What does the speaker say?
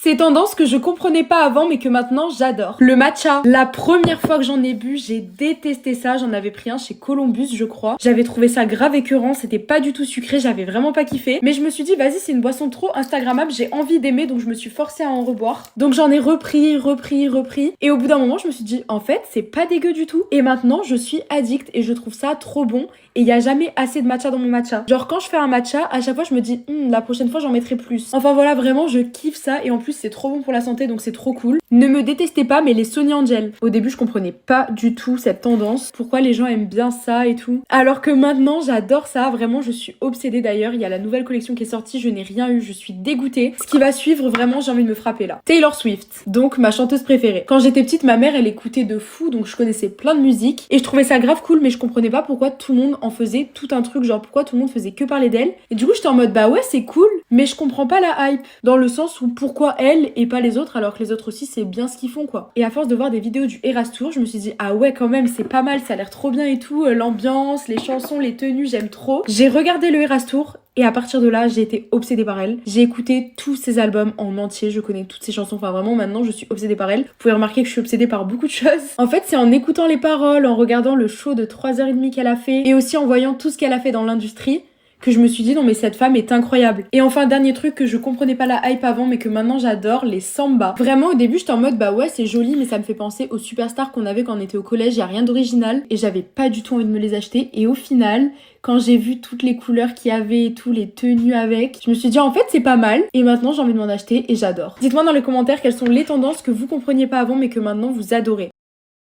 Ces tendances que je comprenais pas avant mais que maintenant j'adore. Le matcha. La première fois que j'en ai bu, j'ai détesté ça. J'en avais pris un chez Columbus, je crois. J'avais trouvé ça grave écœurant, c'était pas du tout sucré, j'avais vraiment pas kiffé. Mais je me suis dit, vas-y, c'est une boisson trop instagrammable, j'ai envie d'aimer, donc je me suis forcée à en reboire. Donc j'en ai repris. Et au bout d'un moment, je me suis dit, en fait, c'est pas dégueu du tout. Et maintenant, je suis addict et je trouve ça trop bon. Et il y a jamais assez de matcha dans mon matcha. Genre quand je fais un matcha, à chaque fois je me dis la prochaine fois j'en mettrai plus. Enfin voilà, vraiment je kiffe ça et en plus c'est trop bon pour la santé donc c'est trop cool. Ne me détestez pas mais les Sonny Angel. Au début je comprenais pas du tout cette tendance. Pourquoi les gens aiment bien ça et tout. Alors que maintenant j'adore ça, vraiment je suis obsédée d'ailleurs. Il y a la nouvelle collection qui est sortie, je n'ai rien eu, je suis dégoûtée. Ce qui va suivre vraiment j'ai envie de me frapper là. Taylor Swift, donc ma chanteuse préférée. Quand j'étais petite ma mère elle écoutait de fou donc je connaissais plein de musique et je trouvais ça grave cool mais je comprenais pas pourquoi tout le monde en faisait tout un truc, genre pourquoi tout le monde faisait que parler d'elle. Et du coup j'étais en mode bah ouais c'est cool mais je comprends pas la hype dans le sens où pourquoi elle et pas les autres alors que les autres aussi c'est bien ce qu'ils font quoi. Et à force de voir des vidéos du Eras Tour je me suis dit ah ouais quand même c'est pas mal, ça a l'air trop bien et tout, l'ambiance, les chansons, les tenues, j'aime trop. J'ai regardé le Eras Tour et à partir de là, j'ai été obsédée par elle. J'ai écouté tous ses albums en entier, je connais toutes ses chansons. Enfin vraiment, maintenant, je suis obsédée par elle. Vous pouvez remarquer que je suis obsédée par beaucoup de choses. En fait, c'est en écoutant les paroles, en regardant le show de 3h30 qu'elle a fait et aussi en voyant tout ce qu'elle a fait dans l'industrie que je me suis dit non mais cette femme est incroyable. Et enfin dernier truc que je comprenais pas la hype avant mais que maintenant j'adore, les samba. Vraiment au début j'étais en mode bah ouais c'est joli mais ça me fait penser aux superstars qu'on avait quand on était au collège, y a rien d'original et j'avais pas du tout envie de me les acheter et au final quand j'ai vu toutes les couleurs qu'il y avait et tout, les tenues avec, je me suis dit en fait c'est pas mal et maintenant j'ai envie de m'en acheter et j'adore. Dites-moi dans les commentaires quelles sont les tendances que vous compreniez pas avant mais que maintenant vous adorez.